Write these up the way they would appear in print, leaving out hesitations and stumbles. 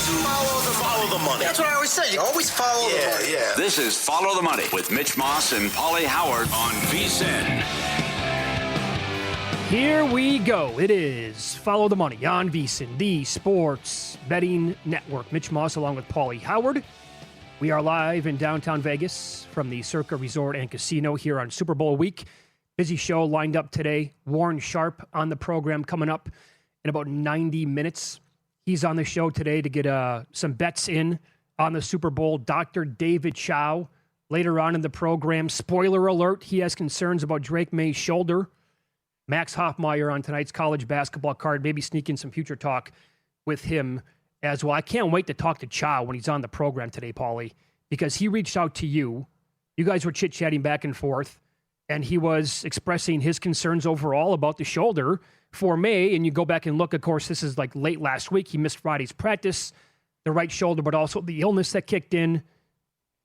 Follow the money. That's what I always say. You always follow the money. Yeah. This is Follow the Money with Mitch Moss and Paulie Howard on VSiN. Here we go. It is Follow the Money on VSiN, the sports betting network. Mitch Moss along with Paulie Howard. We are live in downtown Vegas from the Circa Resort and Casino here on Super Bowl week. Busy show lined up today. Warren Sharp on the program coming up in about 90 minutes. He's on the show today to get some bets in on the Super Bowl. Dr. David Chow later on in the program. Spoiler alert, he has concerns about Drake May's shoulder. Max Hoffmeyer on tonight's college basketball card. Maybe sneak in some future talk with him as well. I can't wait to talk to Chow when he's on the program today, Paulie, because he reached out to you. You guys were chit-chatting back and forth, and he was expressing his concerns overall about the shoulder for May. And you go back and look, of course, this is like late last week. He missed Friday's practice, the right shoulder, but also the illness that kicked in.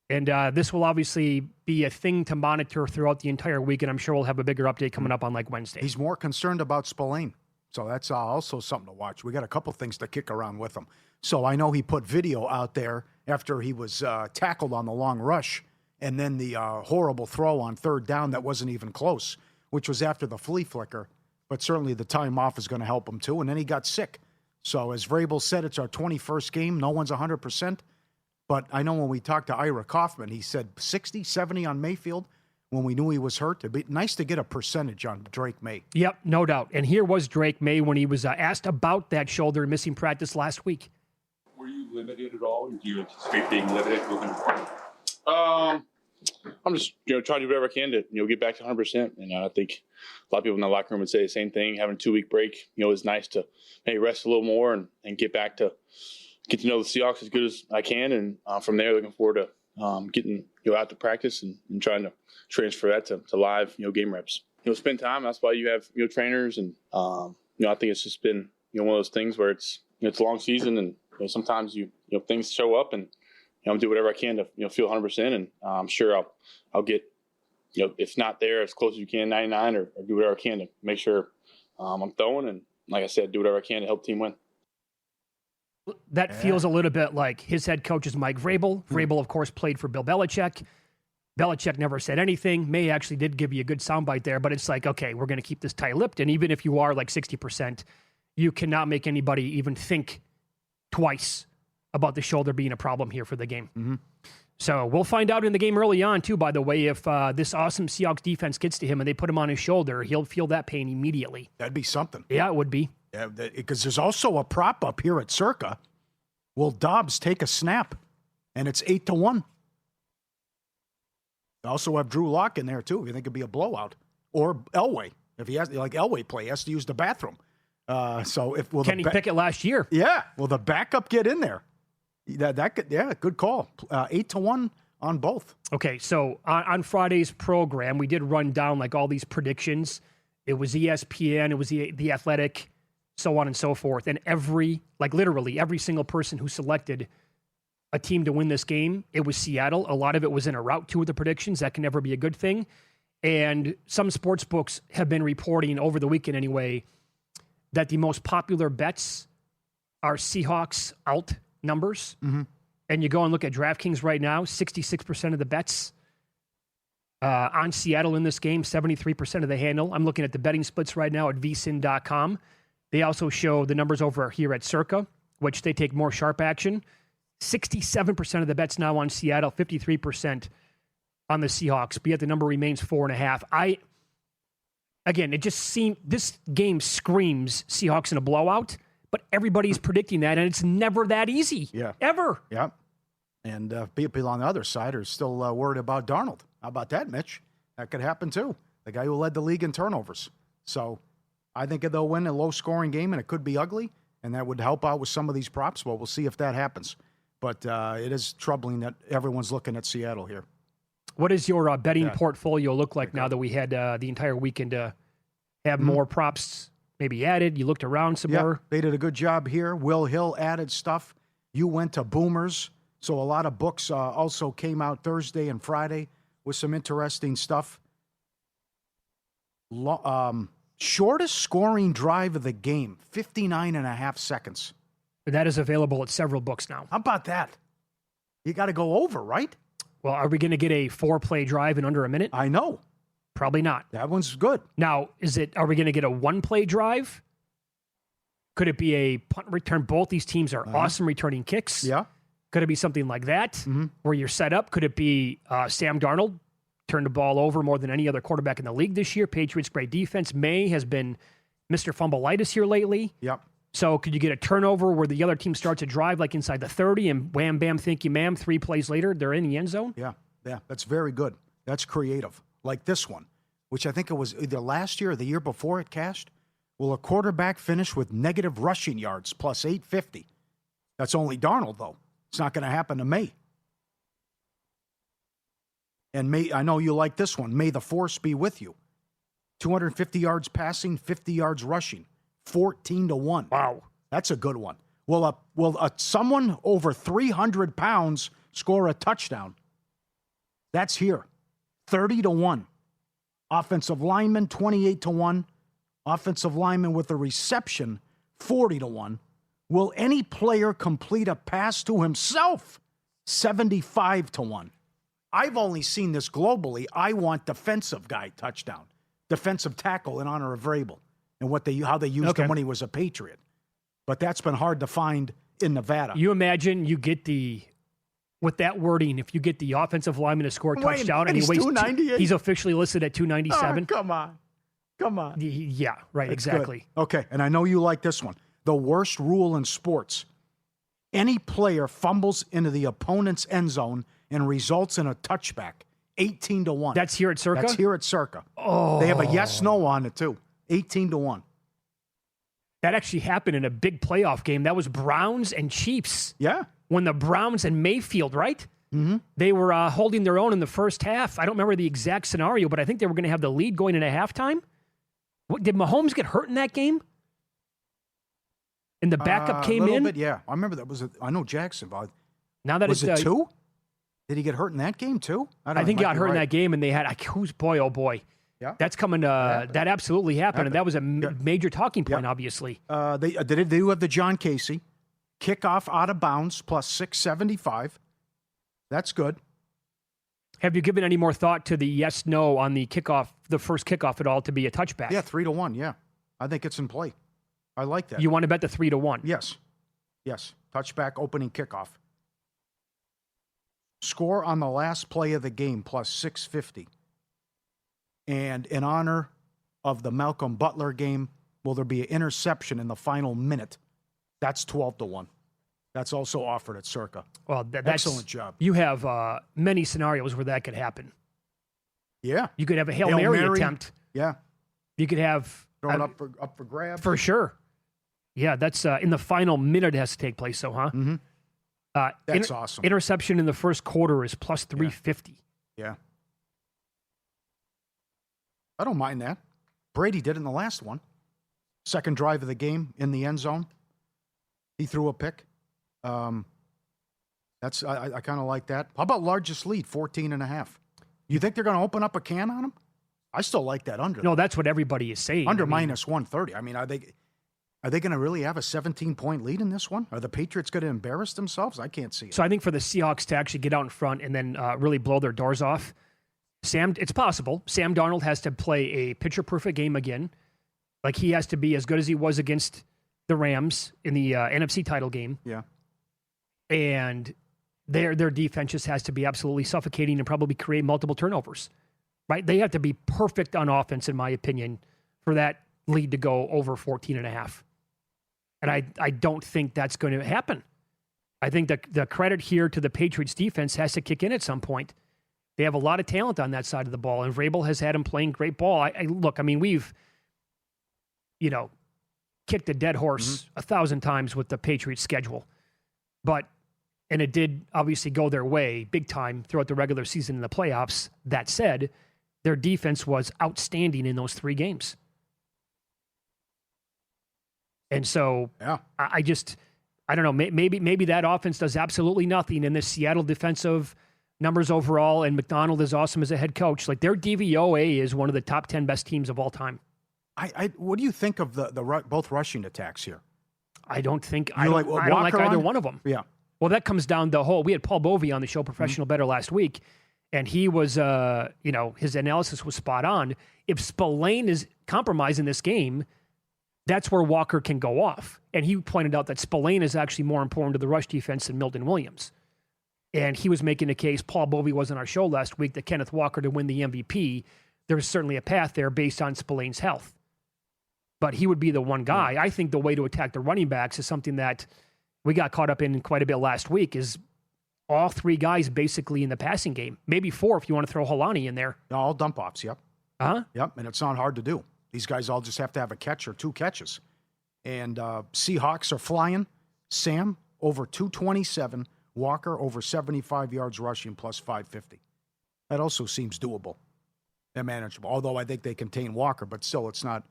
And this will obviously be a thing to monitor throughout the entire week, and I'm sure we'll have a bigger update coming up on like Wednesday. He's more concerned about Spillane, so that's also something to watch. We got a couple things to kick around with him. So I know he put video out there after he was tackled on the long rush, and then the horrible throw on third down that wasn't even close, which was after the flea flicker. But certainly the time off is going to help him too. And then he got sick. So as Vrabel said, it's our 21st game. No one's 100%. But I know when we talked to Ira Kaufman, he said 60, 70 on Mayfield when we knew he was hurt. It'd be nice to get a percentage on Drake May. Yep, no doubt. And here was Drake May when he was asked about that shoulder missing practice last week. Were you limited at all? Or do you anticipate being limited moving forward? I'm just trying to do whatever I can to get back to 100%. And I think a lot of people in the locker room would say the same thing. Having a 2-week break, is nice to maybe rest a little more and get back to get to know the Seahawks as good as I can. And from there, looking forward to getting out to practice and trying to transfer that to live game reps. Spend time. That's why you have trainers, and I think it's just been one of those things where it's a long season, and sometimes things show up, and I'm do whatever I can to feel 100%, and I'm sure I'll get if not there, as close as you can, 99, or do whatever I can to make sure I'm throwing, and like I said, do whatever I can to help the team win. That feels a little bit like his head coach is Mike Vrabel. Vrabel, of course, played for Bill Belichick. Belichick never said anything. May actually did give you a good soundbite there, but it's like, okay, we're going to keep this tight-lipped, and even if you are like 60%, you cannot make anybody even think twice about the shoulder being a problem here for the game. Mm-hmm. So we'll find out in the game early on, too, by the way, if this awesome Seahawks defense gets to him and they put him on his shoulder, he'll feel that pain immediately. That'd be something. Yeah, it would be. Yeah, because there's also a prop up here at Circa. Will Dobbs take a snap? And it's 8-1. They also have Drew Lock in there, too, if you think it'd be a blowout. Or Elway. If he has, like Elway play, he has to use the bathroom. Kenny Pickett last year. Yeah. Will the backup get in there? Good call. 8-1 on both. Okay, so on Friday's program, we did run down like all these predictions. It was ESPN, it was the Athletic, so on and so forth. And literally every single person who selected a team to win this game, it was Seattle. A lot of it was in a route to the predictions. That can never be a good thing. And some sports books have been reporting over the weekend anyway that the most popular bets are Seahawks out numbers. Mm-hmm. And you go and look at DraftKings right now, 66% of the bets on Seattle in this game, 73% of the handle. I'm looking at the betting splits right now at vsin.com. They also show the numbers over here at Circa, which they take more sharp action. 67% of the bets now on Seattle, 53% on the Seahawks. But yet the number remains 4.5. Again, it just seemed this game screams Seahawks in a blowout, but everybody's predicting that, and it's never that easy. Yeah. Ever. Yeah. And people on the other side are still worried about Darnold. How about that, Mitch? That could happen too. The guy who led the league in turnovers. So I think they'll win a low-scoring game, and it could be ugly, and that would help out with some of these props. Well, we'll see if that happens. But it is troubling that everyone's looking at Seattle here. What does your betting portfolio look like now that we had the entire weekend to have more props maybe added? You looked around some more. They did a good job here. Will Hill added stuff. You went to Boomers. So a lot of books also came out Thursday and Friday with some interesting stuff. Shortest scoring drive of the game, 59.5 seconds. That is available at several books now. How about that? You got to go over, right? Well, are we going to get a 4-play drive in under a minute? I know. Probably not. That one's good. Now, are we going to get a 1-play drive? Could it be a punt return? Both these teams are awesome returning kicks. Yeah. Could it be something like that where you're set up? Could it be Sam Darnold turned the ball over more than any other quarterback in the league this year? Patriots, great defense. May has been Mr. Fumbleitis here lately. Yep. So could you get a turnover where the other team starts a drive like inside the 30 and wham, bam, thank you, ma'am, 3 plays later, they're in the end zone? Yeah. That's very good. That's creative. Like this one, which I think it was either last year or the year before it cashed. Will a quarterback finish with negative rushing yards plus 850? That's only Darnold, though. It's not going to happen to May. And May, I know you like this one. May the force be with you. 250 yards passing, 50 yards rushing. 14-1. Wow. That's a good one. Will someone over 300 pounds score a touchdown? That's here. 30-1. Offensive lineman, 28-1. Offensive lineman with a reception, 40-1. Will any player complete a pass to himself? 75-1. I've only seen this globally. I want defensive guy touchdown, defensive tackle in honor of Vrabel, and how they used him when he was a Patriot. But that's been hard to find in Nevada. You imagine you get with that wording, if you get the offensive lineman to score a touchdown and he weighs 298. He's officially listed at 297. Oh, come on. Yeah, right, That's exactly. Good. Okay, and I know you like this one. The worst rule in sports. Any player fumbles into the opponent's end zone and results in a touchback, 18-1. That's here at Circa? That's here at Circa. Oh. They have a yes-no on it, too. 18-1. That actually happened in a big playoff game. That was Browns and Chiefs. Yeah. When the Browns and Mayfield, right? Mm-hmm. They were holding their own in the first half. I don't remember the exact scenario, but I think they were going to have the lead going into halftime. Did Mahomes get hurt in that game? And the backup came in? A in? little bit, yeah. I remember that I know Jacksonville. Now that was it 2? Did he get hurt in that game, too? I think he got hurt in that game, and they had, oh boy. Yeah. That's coming, that absolutely happened, and that was a major talking point, obviously. They do have the John Casey. Kickoff out of bounds, plus 675. That's good. Have you given any more thought to the yes-no on the kickoff, the first kickoff at all, to be a touchback? Yeah, 3-1, yeah. I think it's in play. I like that. You want to bet the 3-1? Yes. Touchback, opening kickoff. Score on the last play of the game, plus 650. And in honor of the Malcolm Butler game, will there be an interception in the final minute? That's 12-1. That's also offered at Circa. Well, that's excellent job. You have many scenarios where that could happen. Yeah. You could have a Hail Mary attempt. Yeah. You could have throw it up for grabs. For sure. Yeah, that's in the final minute it has to take place, so, huh? Mm-hmm. That's awesome. Interception in the first quarter is plus 350. Yeah. I don't mind that. Brady did it in the last one. Second drive of the game in the end zone. He threw a pick. I kind of like that. How about largest lead, 14.5? You think they're going to open up a can on him? I still like that under. No, that's what everybody is saying. Under minus 130. I mean, are they going to really have a 17-point lead in this one? Are the Patriots going to embarrass themselves? I can't see it. So I think for the Seahawks to actually get out in front and then really blow their doors off, it's possible. Sam Darnold has to play a picture-perfect game again. Like he has to be as good as he was against the Rams in the NFC title game. Yeah. And their defense just has to be absolutely suffocating and probably create multiple turnovers. Right? They have to be perfect on offense, in my opinion, for that lead to go over 14.5. And I don't think that's going to happen. I think that the credit here to the Patriots defense has to kick in at some point. They have a lot of talent on that side of the ball, and Vrabel has had him playing great ball. We've, kicked a dead horse 1,000 times with the Patriots schedule. And it did obviously go their way big time throughout the regular season and the playoffs. That said, their defense was outstanding in those 3 games. And so I don't know, maybe that offense does absolutely nothing in this Seattle defensive numbers overall, and McDonald is awesome as a head coach. Like their DVOA is one of the top 10 best teams of all time. What do you think of the both rushing attacks here? I don't think You I don't like I don't like Walker either on? one of them. Yeah. Well, that comes down the whole. We had Paul Bovey on the show, Professional Better, last week, and he was, his analysis was spot on. If Spillane is compromised in this game, that's where Walker can go off. And he pointed out that Spillane is actually more important to the rush defense than Milton Williams. And he was making a case, Paul Bovey was on our show last week, that Kenneth Walker to win the MVP, there's certainly a path there based on Spillane's health. But he would be the one guy. I think the way to attack the running backs is something that we got caught up in quite a bit last week, is all three guys basically in the passing game. Maybe four if you want to throw Holani in there. All dump offs, yep. Huh? Yep, and it's not hard to do. These guys all just have to have a catch or two catches. And Seahawks are flying. Sam, over 227. Walker, over 75 yards rushing, plus 550. That also seems doable and manageable. Although I think they contain Walker, but still, that's not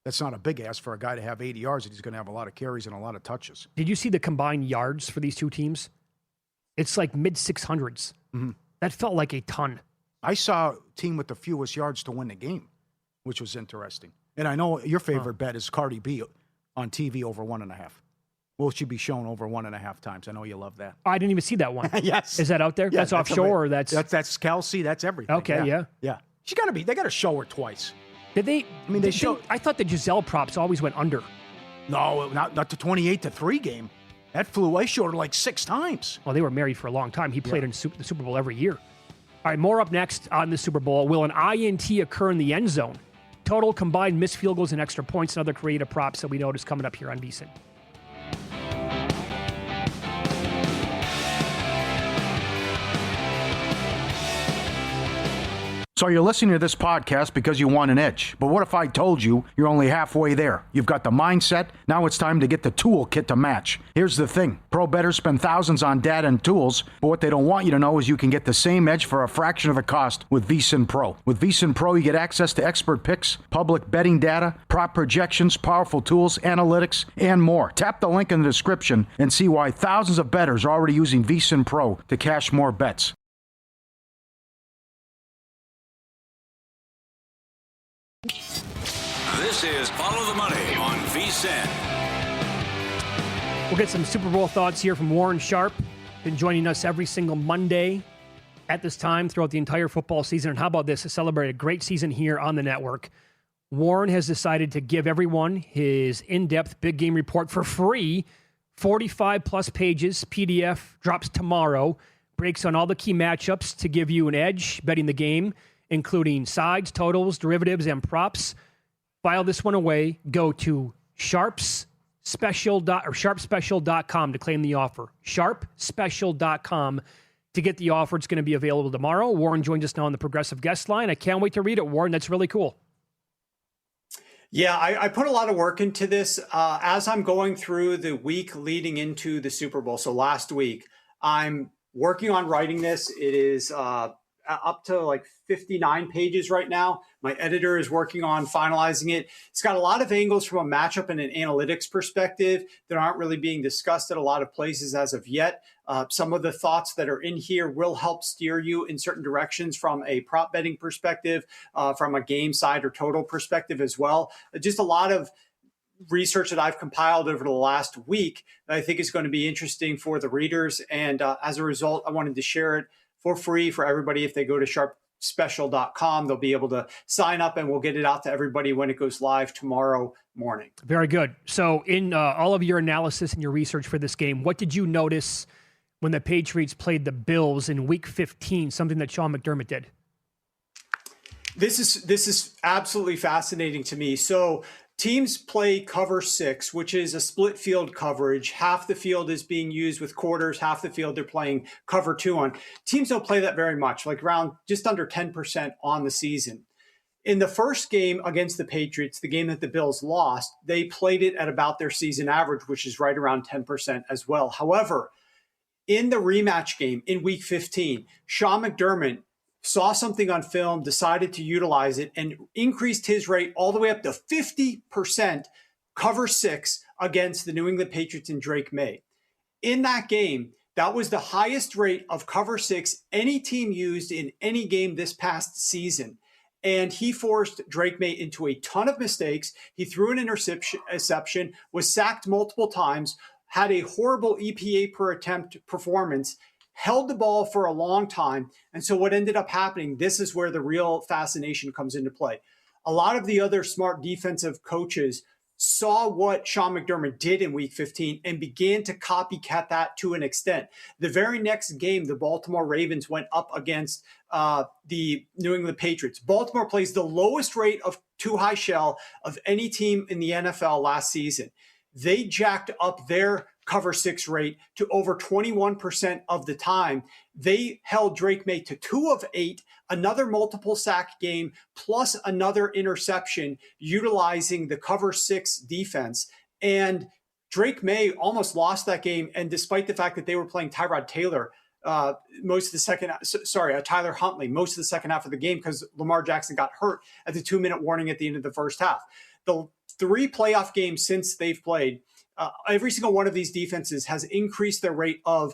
a big ask for a guy to have 80 yards, and he's going to have a lot of carries and a lot of touches. Did you see the combined yards for these two teams? It's like mid 600s. Mm-hmm. That felt like a ton. I saw a team with the fewest yards to win the game, which was interesting. And I know your favorite bet is Cardi B on TV over 1.5. Will she be shown over 1.5 times? I know you love that. I didn't even see that one. Yes. Is that out there? Yeah, that's offshore or that's Kelsey, that's everything. Okay, yeah. Yeah. They got to show her twice. Did they? I mean, they show. I thought the Giselle props always went under. No, not the 28-3 game. That flew away. Showed her like 6 times. Well, they were married for a long time. He played in the Super Bowl every year. All right, more up next on the Super Bowl. Will an INT occur in the end zone? Total combined missed field goals and extra points and other creative props that we noticed coming up here on VSiN. So you're listening to this podcast because you want an edge. But what if I told you you're only halfway there? You've got the mindset. Now it's time to get the toolkit to match. Here's the thing. Pro bettors spend thousands on data and tools, but what they don't want you to know is you can get the same edge for a fraction of the cost with VSiN Pro. With VSiN Pro, you get access to expert picks, public betting data, prop projections, powerful tools, analytics, and more. Tap the link in the description and see why thousands of bettors are already using VSiN Pro to cash more bets. This is Follow the Money on VSiN. We'll get some Super Bowl thoughts here from Warren Sharp. Been joining us every single Monday at this time throughout the entire football season. And how about this? To celebrate a great season here on the network, Warren has decided to give everyone his in-depth big game report for free. 45-plus pages, PDF, drops tomorrow. Breaks on all the key matchups to give you an edge betting the game, including sides, totals, derivatives, and props. File this one away. Go to sharpspecial.com to claim the offer. Sharpspecial.com to get the offer. It's going to be available tomorrow. Warren joins us now on the Progressive Guest Line. I can't wait to read it, Warren. That's really cool. Yeah, I put a lot of work into this as I'm going through the week leading into the Super Bowl. So last week, I'm working on writing this. It is up to like 59 pages right now. My editor is working on finalizing it. It's got a lot of angles from a matchup and an analytics perspective that aren't really being discussed at a lot of places as of yet. Some of the thoughts that are in here will help steer you in certain directions from a prop betting perspective, from a game side or total perspective as well. Just a lot of research that I've compiled over the last week that I think is going to be interesting for the readers. And as a result, I wanted to share it for free for everybody. If they go to sharpspecial.com, they'll be able to sign up and we'll get it out to everybody when it goes live tomorrow morning. Very good. So in all of your analysis and your research for this game, what did you notice when the Patriots played the Bills in Week 15, something that Sean McDermott did? This is absolutely fascinating to me. So teams play cover 6, which is a split field coverage. Half the field is being used with quarters, half the field they're playing cover 2 on. Teams don't play that very much, like around just under 10% on the season. In the first game against the Patriots, the game that the Bills lost, they played it at about their season average, which is right around 10% as well. However, in the rematch game in Week 15, Sean McDermott saw something on film, decided to utilize it, and increased his rate all the way up to 50% cover 6 against the New England Patriots and Drake May. In that game, that was the highest rate of cover 6 any team used in any game this past season. and he forced Drake May into a ton of mistakes. He threw an interception, was sacked multiple times, had a horrible EPA per attempt performance, held the ball for a long time. And so what ended up happening, this is where the real fascination comes into play. A lot of the other smart defensive coaches saw what Sean McDermott did in week 15 and began to copycat that to an extent. The very next game, the Baltimore Ravens went up against the New England Patriots. Baltimore plays the lowest rate of too high shell of any team in the NFL last season. They jacked up their cover 6 rate to over 21% of the time. They held Drake May to 2 of 8, another multiple sack game, plus another interception utilizing the cover 6 defense. And Drake May almost lost that game. And despite the fact that they were playing Tyrod Taylor, Tyler Huntley, most of the second half of the game because Lamar Jackson got hurt at the 2-minute warning at the end of the first half. The 3 playoff games since they've played, every single one of these defenses has increased their rate of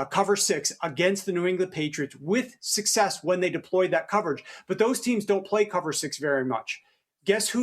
cover 6 against the New England Patriots with success when they deployed that coverage. But those teams don't play cover 6 very much. Guess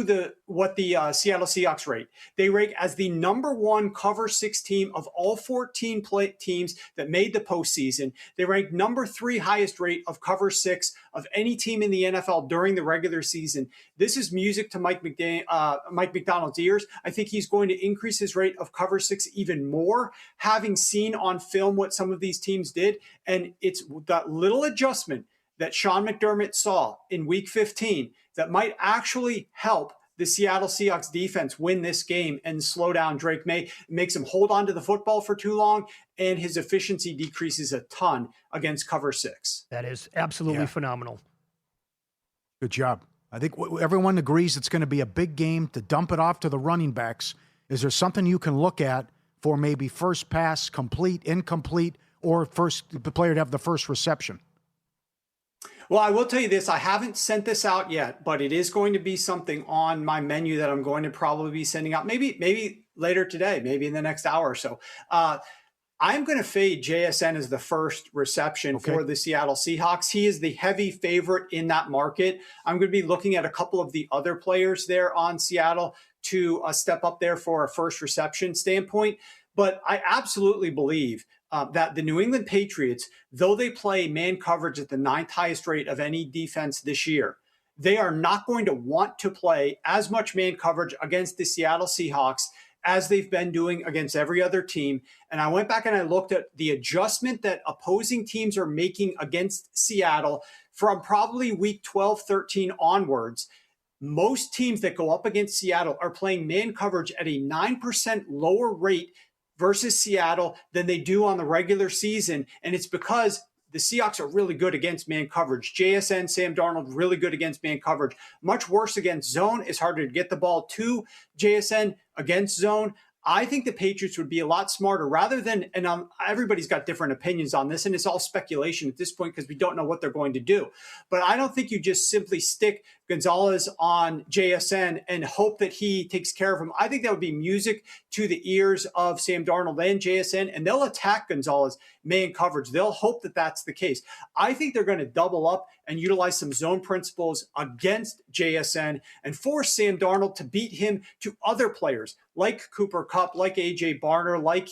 what the Seattle Seahawks rate? They rank as the number 1 cover 6 team of all 14 teams that made the postseason. They rank number 3 highest rate of cover 6 of any team in the NFL during the regular season. This is music to Mike Macdonald's ears. I think he's going to increase his rate of cover 6 even more, having seen on film what some of these teams did. And it's that little adjustment that Sean McDermott saw in week 15 that might actually help the Seattle Seahawks defense win this game and slow down Drake May. It makes him hold on to the football for too long, and his efficiency decreases a ton against cover 6. That is absolutely phenomenal. Good job. I think everyone agrees it's going to be a big game to dump it off to the running backs. Is there something you can look at for maybe first pass, complete, incomplete, or the player to have the first reception? Well, I will tell you this. I haven't sent this out yet, but it is going to be something on my menu that I'm going to probably be sending out maybe later today, maybe in the next hour or so. I'm going to fade JSN as the first reception for the Seattle Seahawks. He is the heavy favorite in that market. I'm going to be looking at a couple of the other players there on Seattle to step up there for a first reception standpoint. But I absolutely believe that the New England Patriots, though they play man coverage at the 9th highest rate of any defense this year, they are not going to want to play as much man coverage against the Seattle Seahawks as they've been doing against every other team. And I went back and I looked at the adjustment that opposing teams are making against Seattle from probably week 12, 13 onwards. Most teams that go up against Seattle are playing man coverage at a 9% lower rate versus Seattle than they do on the regular season. And it's because the Seahawks are really good against man coverage. JSN, Sam Darnold, really good against man coverage. Much worse against zone. It's harder to get the ball to JSN against zone. I think the Patriots would be a lot smarter rather than, and everybody's got different opinions on this, and it's all speculation at this point because we don't know what they're going to do. But I don't think you just simply stick Gonzalez on JSN and hope that he takes care of him. I think that would be music to the ears of Sam Darnold and JSN, and they'll attack Gonzalez man coverage. They'll hope that that's the case. I think they're going to double up and utilize some zone principles against JSN and force Sam Darnold to beat him to other players like Cooper Kupp, like AJ Barner, like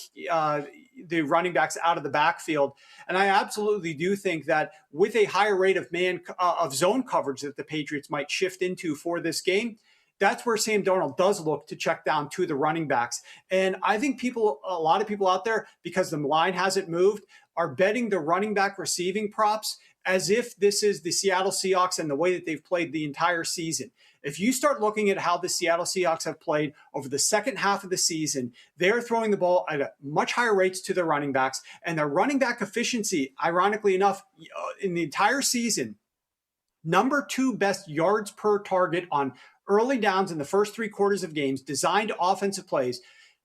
the running backs out of the backfield. And I absolutely do think that with a higher rate of zone coverage that the Patriots might shift into for this game, that's where Sam Darnold does look to check down to the running backs. And I think a lot of people out there, because the line hasn't moved, are betting the running back receiving props as if this is the Seattle Seahawks and the way that they've played the entire season. If you start looking at how the Seattle Seahawks have played over the second half of the season, they're throwing the ball at much higher rates to their running backs, and their running back efficiency, ironically enough, in the entire season, number 2 best yards per target on early downs in the first 3 quarters of games, designed offensive plays,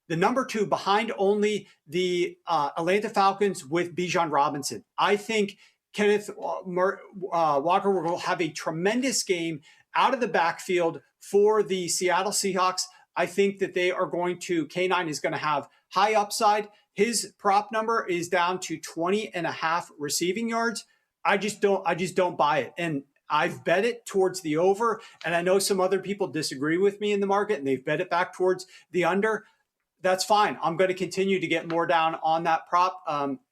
the number 2 behind only the Atlanta Falcons with Bijan Robinson. I think Kenneth Walker will have a tremendous game out of the backfield for the Seattle Seahawks. I think that K9 is going to have high upside. His prop number is down to 20.5 receiving yards. I just don't buy it. And I've bet it towards the over, and I know some other people disagree with me in the market, and they've bet it back towards the under. That's fine. I'm going to continue to get more down on that prop.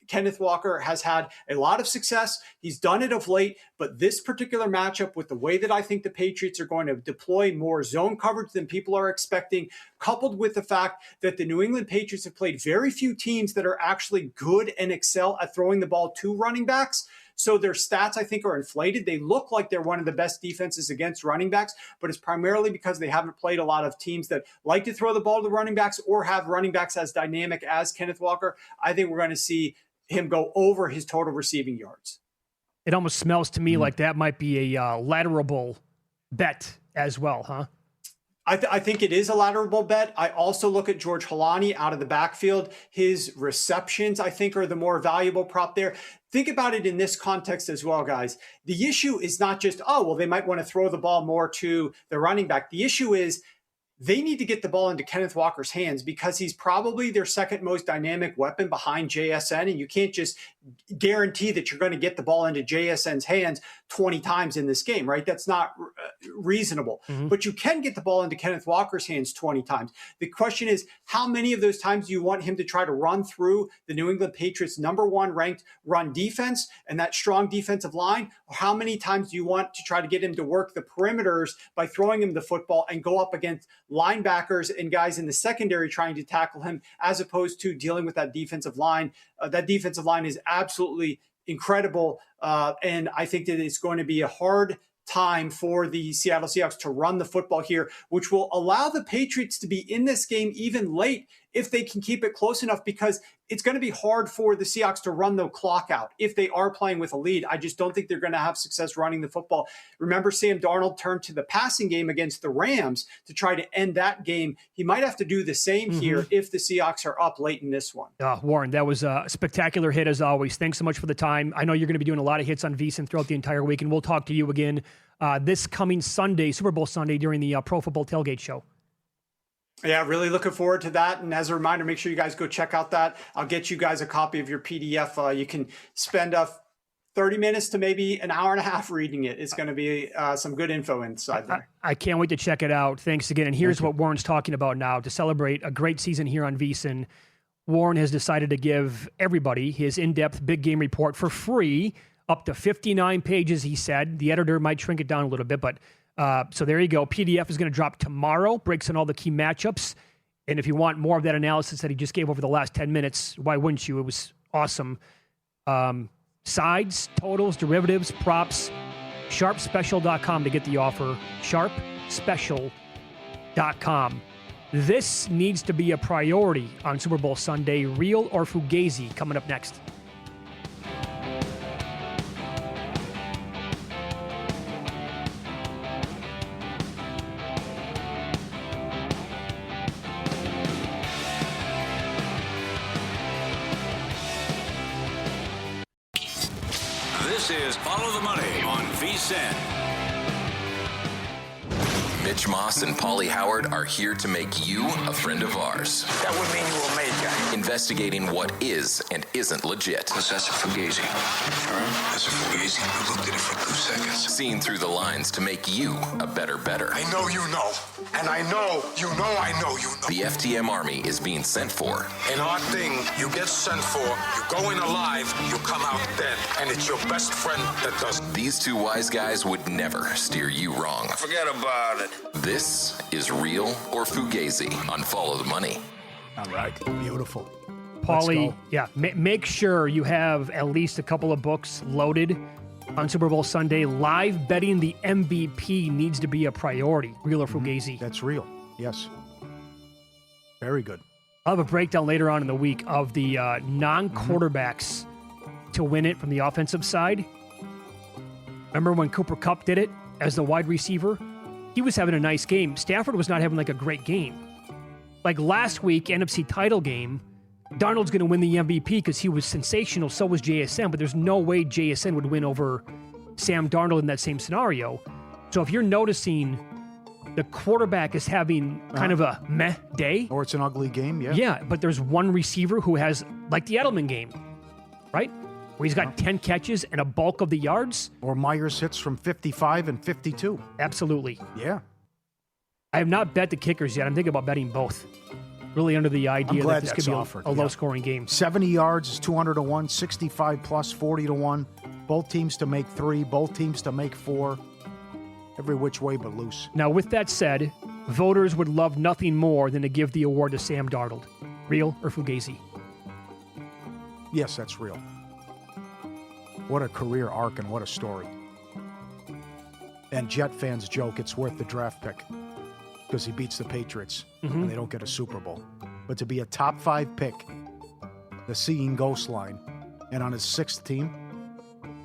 Kenneth Walker has had a lot of success. He's done it of late, but this particular matchup, with the way that I think the Patriots are going to deploy more zone coverage than people are expecting, coupled with the fact that the New England Patriots have played very few teams that are actually good and excel at throwing the ball to running backs. So their stats, I think, are inflated. They look like they're one of the best defenses against running backs, but it's primarily because they haven't played a lot of teams that like to throw the ball to running backs or have running backs as dynamic as Kenneth Walker. I think we're going to see him go over his total receiving yards. It almost smells to me like that might be a laterable bet as well, huh? I think it is a lateral bet. I also look at George Holani out of the backfield. His receptions, I think, are the more valuable prop there. Think about it in this context as well, guys. The issue is not just, they might want to throw the ball more to the running back. The issue is they need to get the ball into Kenneth Walker's hands because he's probably their second most dynamic weapon behind JSN. And you can't just guarantee that you're going to get the ball into JSN's hands 20 times in this game, right? That's not reasonable. But you can get the ball into Kenneth Walker's hands 20 times. The question is, how many of those times do you want him to try to run through the New England Patriots' #1 ranked run defense and that strong defensive line? Or how many times do you want to try to get him to work the perimeters by throwing him the football and go up against linebackers and guys in the secondary trying to tackle him, as opposed to dealing with that defensive line? That defensive line is absolutely incredible. And I think that it's going to be a hard time for the Seattle Seahawks to run the football here, which will allow the Patriots to be in this game even late if they can keep it close enough, because it's going to be hard for the Seahawks to run the clock out if they are playing with a lead. I just don't think they're going to have success running the football. Remember, Sam Darnold turned to the passing game against the Rams to try to end that game. He might have to do the same here if the Seahawks are up late in this one. Warren, that was a spectacular hit as always. Thanks so much for the time. I know you're going to be doing a lot of hits on VSiN throughout the entire week, and we'll talk to you again this coming Sunday, Super Bowl Sunday, during the Pro Football Tailgate Show. Yeah, really looking forward to that. And as a reminder, make sure you guys go check out that. I'll get you guys a copy of your PDF. You can spend 30 minutes to maybe an hour and a half reading it. It's going to be some good info inside there. I can't wait to check it out. Thanks again. And here's what Warren's talking about now. To celebrate a great season here on VSiN, Warren has decided to give everybody his in-depth big game report for free, up to 59 pages, he said. The editor might shrink it down a little bit, but so there you go. PDF is going to drop tomorrow, breaks on all the key matchups. And if you want more of that analysis that he just gave over the last 10 minutes, why wouldn't you? It was awesome. Sides, totals, derivatives, props, sharpspecial.com to get the offer. Sharpspecial.com. This needs to be a priority on Super Bowl Sunday. Real or Fugazi coming up next. This is Follow the Money on VSiN. Mitch Moss and Paulie Howard are here to make you a friend of ours. That would mean you were made, guy. Investigating what is and isn't legit. That's a Fugazi. All right? That's a Fugazi. I looked at it for 2 seconds. Seeing through the lines to make you a better. I know you know. And I know you know I know you know. The FTM Army is being sent for. In our thing, you get sent for, you go in alive, you come out dead. And it's your best friend that does it. These two wise guys would never steer you wrong. Forget about it. This is Real or Fugazi on Follow the Money. All right. Beautiful. Paulie, Let's go. yeah, make sure you have at least a couple of books loaded on Super Bowl Sunday. Live betting the MVP needs to be a priority. Real or Fugazi. That's real. Yes. Very good. I'll have a breakdown later on in the week of the non-quarterbacks to win it from the offensive side. Remember when Cooper Kupp did it as the wide receiver? He was having a nice game. Stafford was not having like a great game. Like last week, NFC title game, Darnold's going to win the MVP because he was sensational. So was JSN, but there's no way JSN would win over Sam Darnold in that same scenario. So if you're noticing the quarterback is having kind of a meh day. Or it's an ugly game, yeah. Yeah, but there's one receiver who has, like the Edelman game, right? where he's got 10 catches and a bulk of the yards. Or Myers hits from 55 and 52. Absolutely. Yeah. I have not bet the kickers yet. I'm thinking about betting both. Really under the idea glad that this could that's be offered, a low-scoring game. 70 yards is 200 to 1, 65 plus 40 to 1. Both teams to make 3, both teams to make 4. Every which way but loose. Now, with that said, voters would love nothing more than to give the award to Sam Darnold. Real or Fugazi? Yes, that's real. What a career arc and what a story. And Jet fans joke it's worth the draft pick because he beats the Patriots and they don't get a Super Bowl. But to be a top 5 pick, the seeing ghost line, and on his 6th team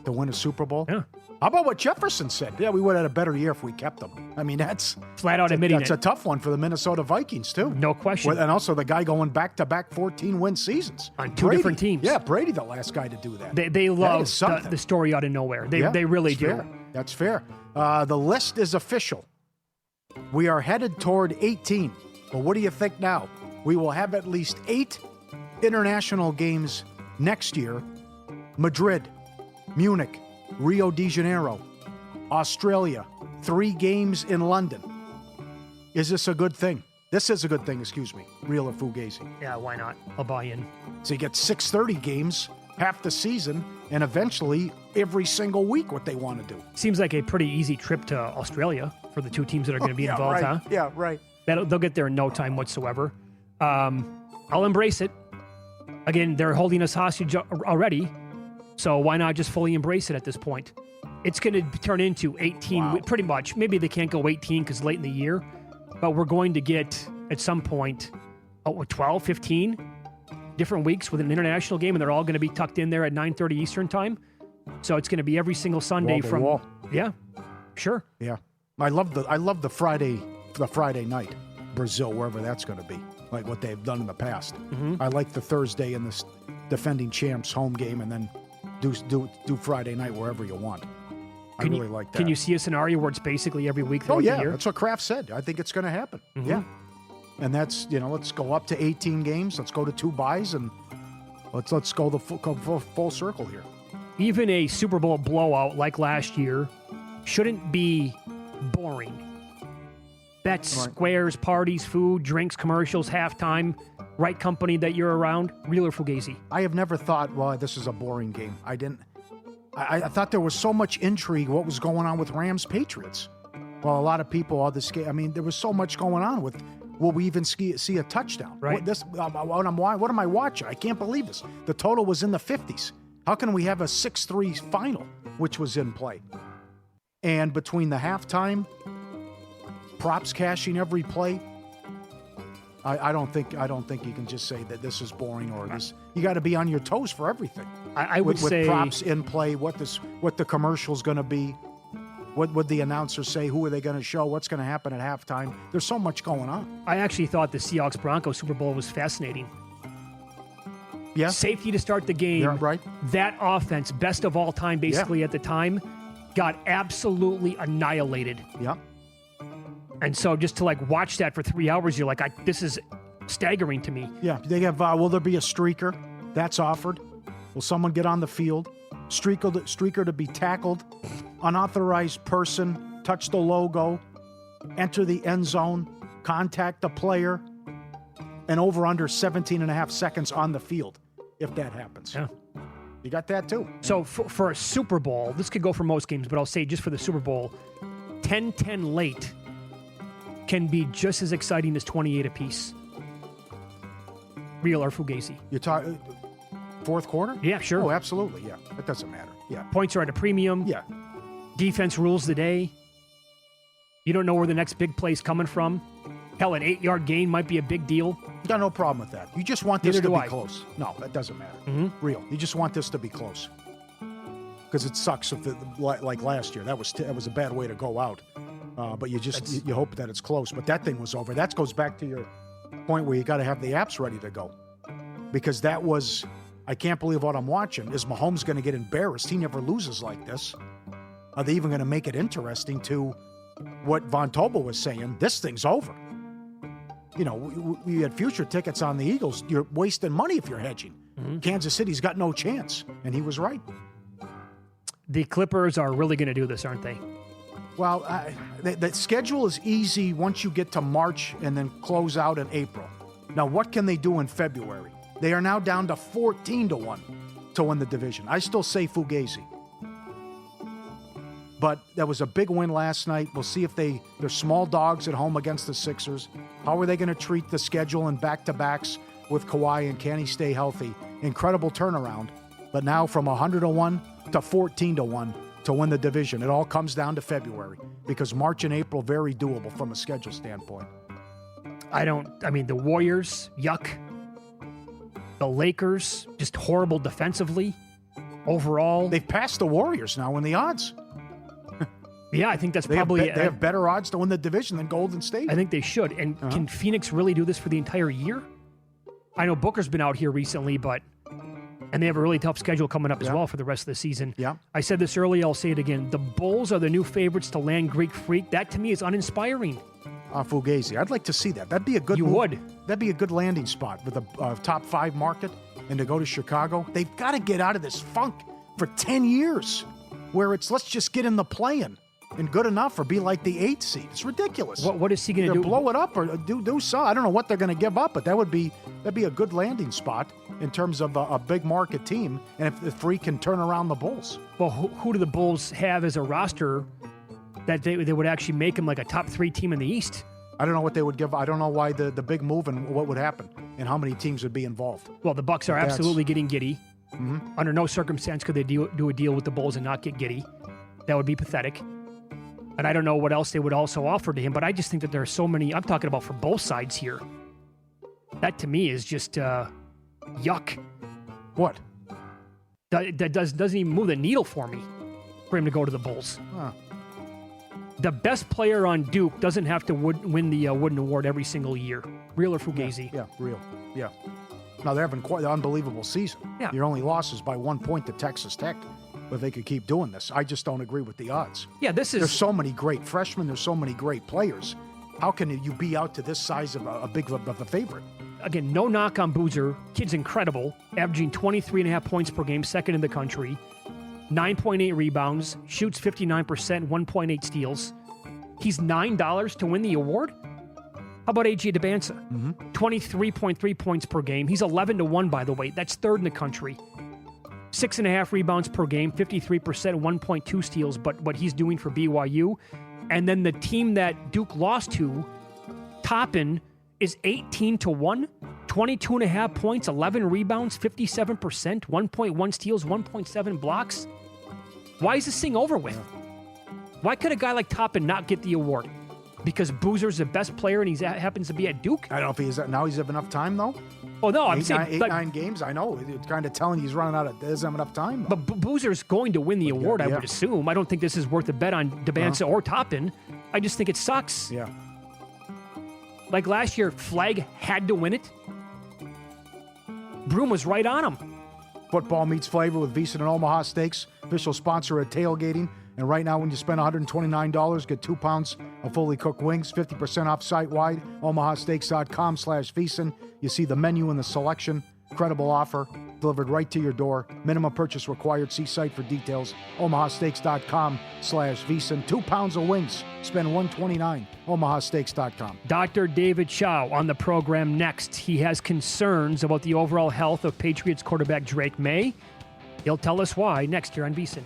to win a Super Bowl? Yeah. How about what Jefferson said? Yeah, we would have had a better year if we kept him. I mean, that's flat out admitting that's it. a tough one for the Minnesota Vikings, too. No question. And also the guy going back-to-back 14-win seasons. On two different teams. Yeah, Brady, the last guy to do that. They love is something. the story out of nowhere. They really do. Fair. That's fair. The list is official. We are headed toward 18. But what do you think now? We will have at least 8 international games next year. Madrid, Munich, Rio de Janeiro, Australia, 3 games in London. Is this a good thing? This is a good thing, excuse me. Real or Fugazi? Yeah, why not? I'll buy in. So you get 630 games, half the season, and eventually every single week what they want to do. Seems like a pretty easy trip to Australia for the two teams that are going to be involved, right. huh? Yeah, right. They'll get there in no time whatsoever. I'll embrace it. Again, they're holding us hostage already, so why not just fully embrace it at this point? It's going to turn into 18, pretty much. Maybe they can't go 18 because late in the year, but we're going to get, at some point, 12, 15 different weeks with an international game, and they're all going to be tucked in there at 9:30 Eastern time. So it's going to be every single Sunday Wall to from... wall. Yeah, sure. Yeah. I love the Friday night, Brazil, wherever that's going to be, like what they've done in the past. I like the Thursday in the defending champs home game, and then do Friday night wherever you want. I really like that. Can you see a scenario where it's basically every week throughout Oh, yeah. the year? That's what Kraft said. I think it's going to happen. Yeah. And that's, let's go up to 18 games. Let's go to 2 buys, and let's go the full circle here. Even a Super Bowl blowout like last year shouldn't be boring. Bets, squares, parties, food, drinks, commercials, halftime, right company that you're around. Real or Fugazi? I have never thought, well, this is a boring game. I thought there was so much intrigue what was going on with Rams Patriots. Well, a lot of people there was so much going on with, will we even see a touchdown? Right. What am I watching? I can't believe this. The total was in the 50s. How can we have a 6-3 final, which was in play? And between the halftime, props cashing every play, I don't think you can just say that this is boring or this. You got to be on your toes for everything. I would say with props in play, what the commercial's going to be, what would the announcer say, who are they going to show, what's going to happen at halftime. There's so much going on. I actually thought the Seahawks-Broncos Super Bowl was fascinating. Yeah. Safety to start the game. Yeah, right. That offense, best of all time, basically at the time, got absolutely annihilated. Yeah. And so just to watch that for 3 hours, you're like, this is staggering to me. Yeah. They have, will there be a streaker? That's offered. Will someone get on the field? Streaker to be tackled. Unauthorized person, touch the logo, enter the end zone, contact the player, and over under 17 and a half seconds on the field, if that happens. Yeah. You got that too. So for a Super Bowl, this could go for most games, but I'll say just for the Super Bowl, 10-10 late can be just as exciting as 28 apiece. Real or Fugazi? You're talking fourth quarter? Yeah, sure. Oh, absolutely. Yeah, that doesn't matter. Yeah. Points are at a premium. Yeah. Defense rules the day. You don't know where the next big play's coming from. Hell, an 8-yard gain might be a big deal. Got no problem with that. You just want this Neither to do be I. close. No, that doesn't matter. Real. You just want this to be close. Because it sucks if like last year. That was a bad way to go out. But you hope that it's close. But that thing was over. That goes back to your point where you got to have the apps ready to go. Because that was, I can't believe what I'm watching. Is Mahomes going to get embarrassed? He never loses like this. Are they even going to make it interesting to what Von Tobel was saying? This thing's over. We had future tickets on the Eagles. You're wasting money if you're hedging. Kansas City's got no chance. And he was right. The Clippers are really going to do this, aren't they? Well, the schedule is easy once you get to March and then close out in April. Now, what can they do in February? They are now down to 14-1 to win the division. I still say Fugazi. But that was a big win last night. We'll see if they're small dogs at home against the Sixers. How are they going to treat the schedule and back-to-backs with Kawhi, and can he stay healthy? Incredible turnaround. But now from 100-1 to 14-1 to win the division. It all comes down to February because March and April, very doable from a schedule standpoint. The Warriors, yuck. The Lakers, just horrible defensively. Overall. They've passed the Warriors now in the odds. Yeah, I think that's they probably... they have better odds to win the division than Golden State. I think they should. And can Phoenix really do this for the entire year? I know Booker's been out here recently, and they have a really tough schedule coming up as well for the rest of the season. Yeah. I said this earlier, I'll say it again. The Bulls are the new favorites to land Greek Freak. That, to me, is uninspiring. Fugazi. I'd like to see that. That'd be a good You move. would. That'd be a good landing spot with a top 5 market and to go to Chicago. They've got to get out of this funk for 10 years where it's let's just get in the play-in and good enough or be like the 8th seed. It's ridiculous. What is he going to do? Blow it up or do so. I don't know what they're going to give up, but that'd be a good landing spot in terms of a big market team, and if Freak can turn around the Bulls. Well, who do the Bulls have as a roster that they would actually make them like a top 3 team in the East? I don't know what they would give. I don't know why the big move and what would happen and how many teams would be involved. Well, the Bucks are absolutely getting giddy. Under no circumstance could they do a deal with the Bulls and not get giddy. That would be pathetic. And I don't know what else they would also offer to him, but I just think that there are so many. I'm talking about for both sides here. That to me is just yuck. What? That doesn't even move the needle for me for him to go to the Bulls. The best player on Duke doesn't have to win the Wooden Award every single year. Real or Fugazi? Yeah, real. Yeah. Now, they're having quite an unbelievable season. Yeah. Your only loss is by 1 point to Texas Tech. But they could keep doing this. I just don't agree with the odds. Yeah, There's so many great freshmen. There's so many great players. How can you be out to this size of a big of a favorite? Again, no knock on Boozer. Kid's incredible, averaging 23.5 points per game, second in the country, 9.8 rebounds, shoots 59%, 1.8 steals. He's $9 to win the award? How about A.J. Debinsa? 23.3 points per game. He's 11-1, by the way. That's third in the country. 6.5 rebounds per game, 53%, 1.2 steals, but what he's doing for BYU. And then the team that Duke lost to, Toppin, is 18-1, 22.5 points, 11 rebounds, 57%, 1.1 steals, 1.7 blocks. Why is this thing over with? Why could a guy like Toppin not get the award? Because Boozer's the best player and he happens to be at Duke? I don't know if he's now he's have enough time though. Oh no, I'm saying 9 games. I know it's kind of telling he's running out of doesn't have enough time. But Boozer's going to win the award, I would assume. I don't think this is worth a bet on Debinsa or Toppin. I just think it sucks. Yeah. Like last year, Flag had to win it. Broom was right on him. Football meets flavor with VSiN and Omaha Steaks, official sponsor at tailgating. And right now, when you spend $129, get 2 pounds of fully cooked wings, 50% off site-wide, omahasteaks.com/VSiN. You see the menu and the selection. Incredible offer, delivered right to your door. Minimum purchase required. See site for details. omahasteaks.com/VSiN. 2 pounds of wings. Spend $129. omahasteaks.com. Dr. David Chow on the program next. He has concerns about the overall health of Patriots quarterback Drake May. He'll tell us why next year on VSiN.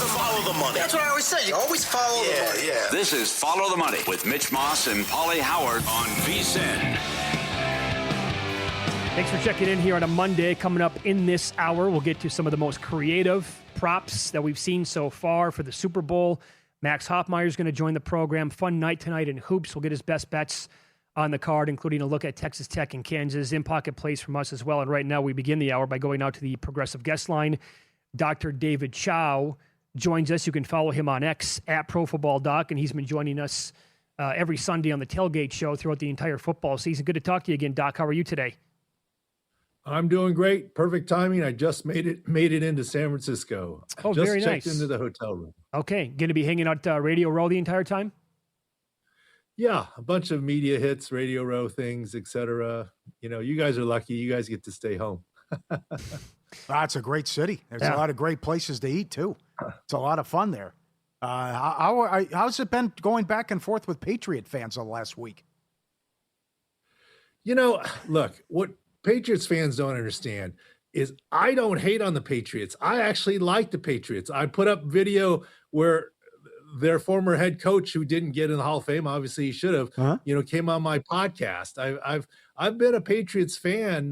Follow the money. That's what I always say. You always follow the money. Yeah. This is Follow the Money with Mitch Moss and Paulie Howard on VSiN. Thanks for checking in here on a Monday. Coming up in this hour, we'll get to some of the most creative props that we've seen so far for the Super Bowl. Max Hoffmeyer is going to join the program. Fun night tonight in hoops. We'll get his best bets on the card, including a look at Texas Tech and Kansas. In-pocket plays from us as well. And right now, we begin the hour by going out to the Progressive Guest Line. Dr. David Chow joins us. You can follow him on X at ProFootballDoc, and he's been joining us every Sunday on the Tailgate Show throughout the entire football season. Good to talk to you again, Doc. How are you today? I'm doing great. Perfect timing. I just made it into San Francisco. Oh, just very checked nice. into the hotel room. Okay. Going to be hanging out Radio Row the entire time? Yeah, a bunch of media hits, Radio Row things, etc. You guys are lucky. You guys get to stay home. That's a great city. There's a lot of great places to eat, too. It's a lot of fun there. How's it been going back and forth with Patriot fans the last week? Look, what Patriots fans don't understand is I don't hate on the Patriots. I actually like the Patriots. I put up video where their former head coach, who didn't get in the Hall of Fame, obviously he should have, came on my podcast. I've been a Patriots fan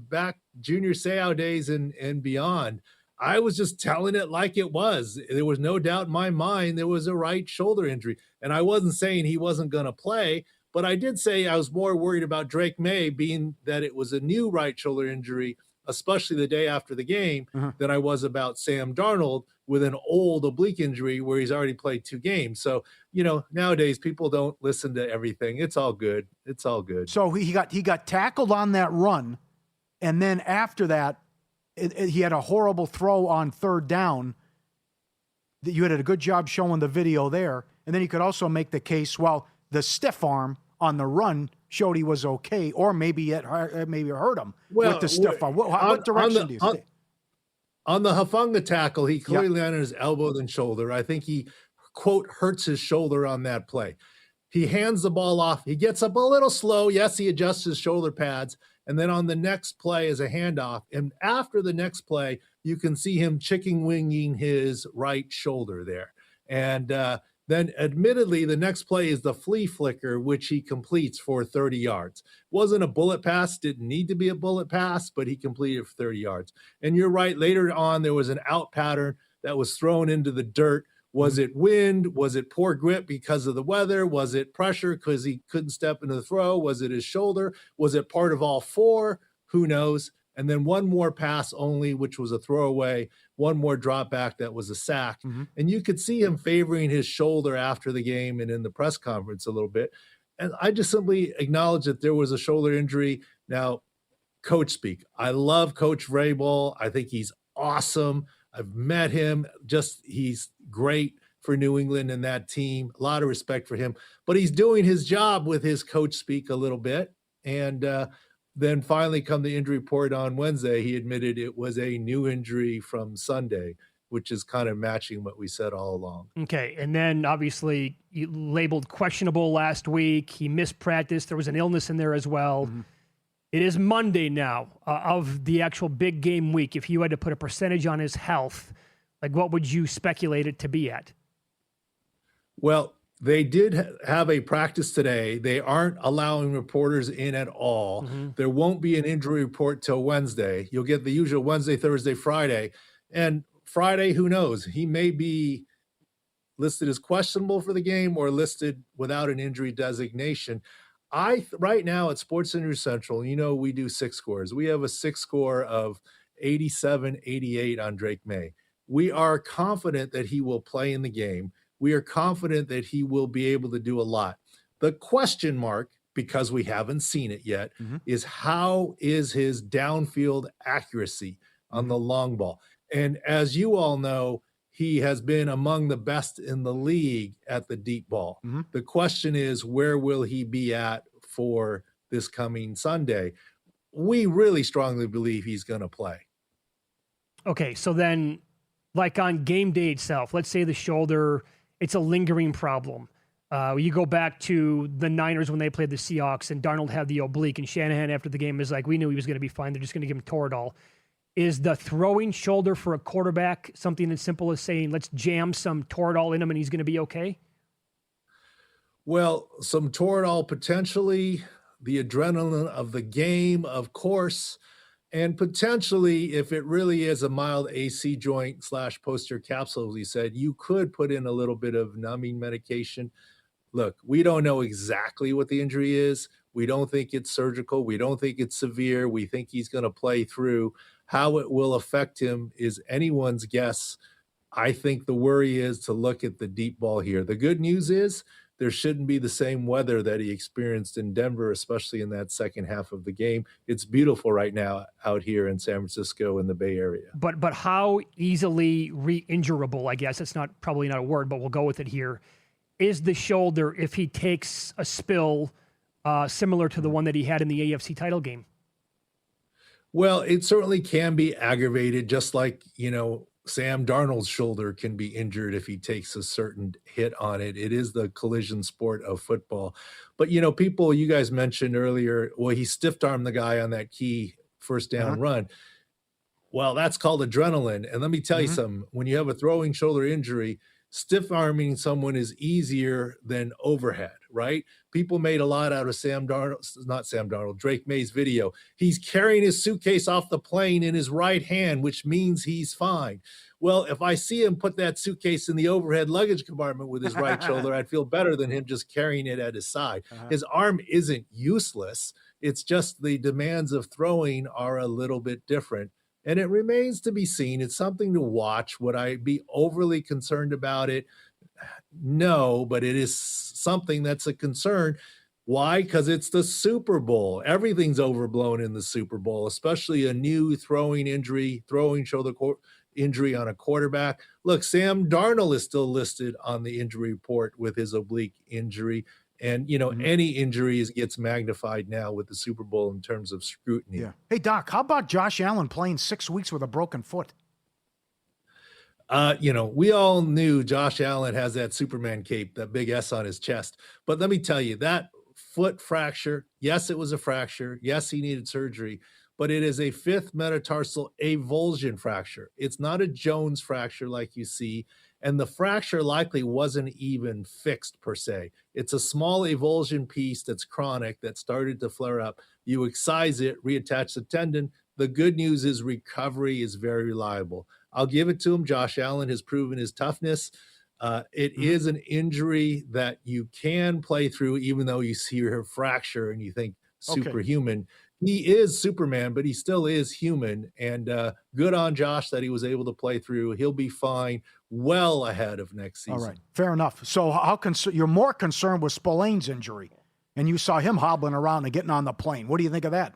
back Junior Seau days and beyond. I was just telling it like it was. There was no doubt in my mind there was a right shoulder injury. And I wasn't saying he wasn't going to play, but I did say I was more worried about Drake May, being that it was a new right shoulder injury, especially the day after the game, than I was about Sam Darnold with an old oblique injury where he's already played 2 games. So, nowadays people don't listen to everything. It's all good. It's all good. So he got tackled on that run, and then after that, he had a horrible throw on 3rd down. You had a good job showing the video there, and then you could also make the case, well, the stiff arm on the run showed he was okay, or maybe it hurt him with the stiff arm. What direction do you think? On the Hufanga tackle, he clearly landed his elbow than shoulder. I think he, quote, hurts his shoulder on that play. He hands the ball off. He gets up a little slow. Yes, he adjusts his shoulder pads. And then on the next play is a handoff. And after the next play, you can see him chicken winging his right shoulder there. And then admittedly, the next play is the flea flicker, which he completes for 30 yards. Wasn't a bullet pass, didn't need to be a bullet pass, but he completed for 30 yards. And you're right, later on, there was an out pattern that was thrown into the dirt. Was it wind? Was it poor grip because of the weather? Was it pressure because he couldn't step into the throw? Was it his shoulder? Was it part of all 4? Who knows? And then one more pass only, which was a throwaway, one more drop back that was a sack. And you could see him favoring his shoulder after the game and in the press conference a little bit. And I just simply acknowledge that there was a shoulder injury. Now, coach speak. I love Coach Vrabel. I think he's awesome. I've met him. He's great for New England and that team. A lot of respect for him. But he's doing his job with his coach speak a little bit. And then finally come the injury report on Wednesday, he admitted it was a new injury from Sunday, which is kind of matching what we said all along. Okay. And then obviously you labeled questionable last week. He missed practice. There was an illness in there as well. It is Monday now of the actual big game week. If you had to put a percentage on his health, like what would you speculate it to be at? Well, they did have a practice today. They aren't allowing reporters in at all. There won't be an injury report till Wednesday. You'll get the usual Wednesday, Thursday, Friday. And Friday, who knows? He may be listed as questionable for the game or listed without an injury designation. Right now at Sports Center Central, we do 6 scores. We have a 6 score of 87-88 on Drake May. We are confident that he will play in the game. We are confident that he will be able to do a lot. The question mark, because we haven't seen it yet, is how is his downfield accuracy on the long ball? And as you all know, he has been among the best in the league at the deep ball. The question is, where will he be at for this coming Sunday? We really strongly believe he's going to play. Okay, so then, like on game day itself, let's say the shoulder, it's a lingering problem. You go back to the Niners when they played the Seahawks and Darnold had the oblique, and Shanahan after the game is like, we knew he was going to be fine. They're just going to give him Toradol. Is the throwing shoulder for a quarterback something as simple as saying, let's jam some Toradol in him and he's going to be okay? Well, some Toradol potentially, the adrenaline of the game, of course, and potentially, if it really is a mild AC joint / posterior capsule, as he said, you could put in a little bit of numbing medication. Look, we don't know exactly what the injury is. We don't think it's surgical. We don't think it's severe. We think he's going to play through. How it will affect him is anyone's guess. I think the worry is to look at the deep ball here. The good news is there shouldn't be the same weather that he experienced in Denver, especially in that second half of the game. It's beautiful right now out here in San Francisco in the Bay Area. But how easily re-injurable, I guess it's probably not a word, but we'll go with it here, is the shoulder if he takes a spill similar to the one that he had in the AFC title game? Well, it certainly can be aggravated, just like, Sam Darnold's shoulder can be injured if he takes a certain hit on it. It is the collision sport of football. But, people, you guys mentioned earlier, well, he stiff-armed the guy on that key first down run. Well, that's called adrenaline. And let me tell you something. When you have a throwing shoulder injury, stiff-arming someone is easier than overhead, right? People made a lot out of Drake May's video. He's carrying his suitcase off the plane in his right hand, which means he's fine. Well, if I see him put that suitcase in the overhead luggage compartment with his right shoulder, I'd feel better than him just carrying it at his side. His arm isn't useless. It's just the demands of throwing are a little bit different. And it remains to be seen. It's something to watch. Would I be overly concerned about it? No, but it is something that's a concern. Why? Because it's the Super Bowl. Everything's overblown in the Super Bowl, especially a new throwing shoulder injury on a quarterback. Look, Sam Darnold is still listed on the injury report with his oblique injury. And, any injury gets magnified now with the Super Bowl in terms of scrutiny. Yeah. Hey, Doc, how about Josh Allen playing 6 weeks with a broken foot? We all knew Josh Allen has that Superman cape, that big S on his chest. But let me tell you, that foot fracture, yes, it was a fracture. Yes, he needed surgery. But it is a fifth metatarsal avulsion fracture. It's not a Jones fracture like you see. And the fracture likely wasn't even fixed per se. It's a small avulsion piece that's chronic that started to flare up. You excise it, reattach the tendon. The good news is recovery is very reliable. I'll give it to him. Josh Allen has proven his toughness. It is an injury that you can play through, even though you see your fracture and you think superhuman. He is Superman, but he still is human. And good on Josh that he was able to play through. He'll be fine well ahead of next season. All right, fair enough. So you're more concerned with Spillane's injury, and you saw him hobbling around and getting on the plane. What do you think of that?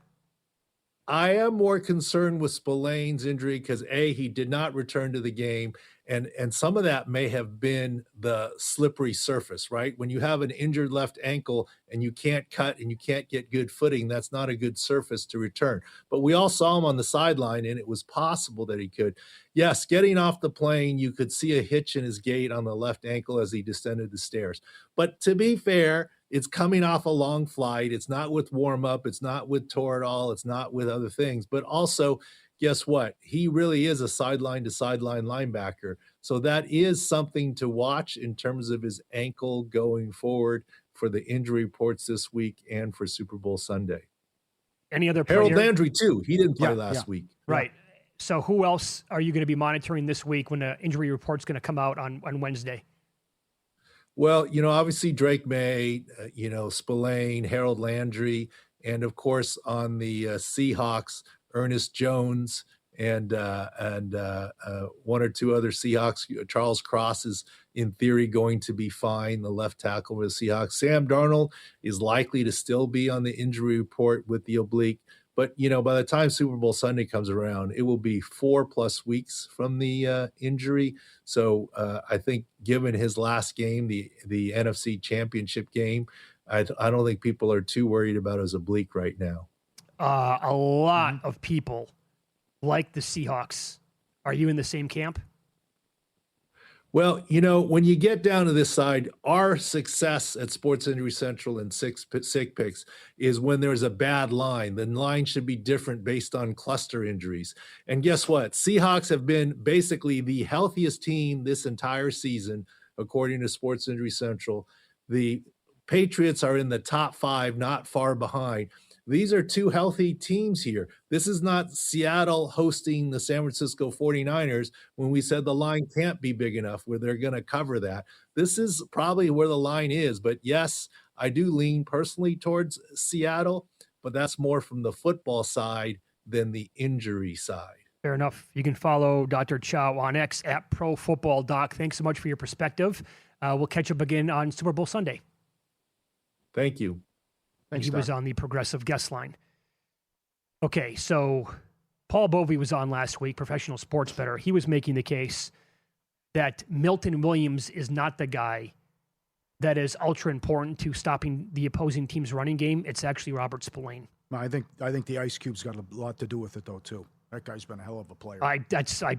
I am more concerned with Spillane's injury because, A, he did not return to the game, and some of that may have been the slippery surface, right? When you have an injured left ankle and you can't cut and you can't get good footing, that's not a good surface to return. But we all saw him on the sideline, and it was possible that he could. Yes, getting off the plane, you could see a hitch in his gait on the left ankle as he descended the stairs. But to be fair, it's coming off a long flight. It's not with warm-up. It's not with Toradol. It's not with other things. But also, guess what? He really is a sideline-to-sideline linebacker. So that is something to watch in terms of his ankle going forward for the injury reports this week and for Super Bowl Sunday. Any other player? Harold Landry, too. He didn't play last week. Right. So who else are you going to be monitoring this week when the injury report's going to come out on Wednesday? Well, obviously Drake May, Spillane, Harold Landry, and of course on the Seahawks, Ernest Jones and one or two other Seahawks. Charles Cross is in theory going to be fine, the left tackle for the Seahawks. Sam Darnold is likely to still be on the injury report with the oblique. But, by the time Super Bowl Sunday comes around, it will be 4+ weeks from the injury. So I think given his last game, the NFC Championship game, I don't think people are too worried about his oblique right now. A lot of people like the Seahawks. Are you in the same camp? Well, when you get down to this side, our success at Sports Injury Central and Sick Picks is when there's a bad line. The line should be different based on cluster injuries. And guess what? Seahawks have been basically the healthiest team this entire season, according to Sports Injury Central. The Patriots are in the top 5, not far behind. These are two healthy teams here. This is not Seattle hosting the San Francisco 49ers when we said the line can't be big enough where they're going to cover that. This is probably where the line is. But yes, I do lean personally towards Seattle, but that's more from the football side than the injury side. Fair enough. You can follow Dr. Chow on X at ProFootballDoc. Thanks so much for your perspective. We'll catch up again on Super Bowl Sunday. Thank you. And Thanks, he was Doc. on the Progressive guest line. Okay, so Paul Bovey was on last week, professional sports bettor. He was making the case that Milton Williams is not the guy that is ultra important to stopping the opposing team's running game. It's actually Robert Spillane. I think the Ice Cube's got a lot to do with it, though, too. That guy's been a hell of a player. I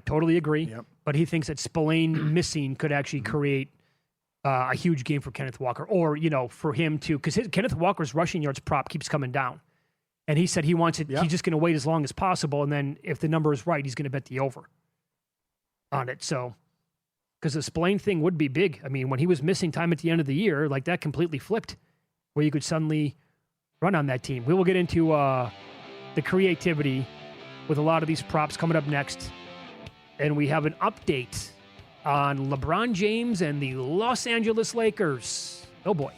totally agree. Yep. But he thinks that Spillane missing could actually create a huge game for Kenneth Walker, or for him to, because Kenneth Walker's rushing yards prop keeps coming down, and he said he wants it. Yeah. He's just going to wait as long as possible, and then if the number is right, he's going to bet the over on it. So, because the Spillane thing would be big. I mean, when he was missing time at the end of the year, like that completely flipped, where you could suddenly run on that team. We will get into the creativity with a lot of these props coming up next. And we have an update on LeBron James and the Los Angeles Lakers. Oh boy.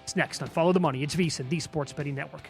It's next on Follow the Money. It's VSiN, the Sports Betting Network.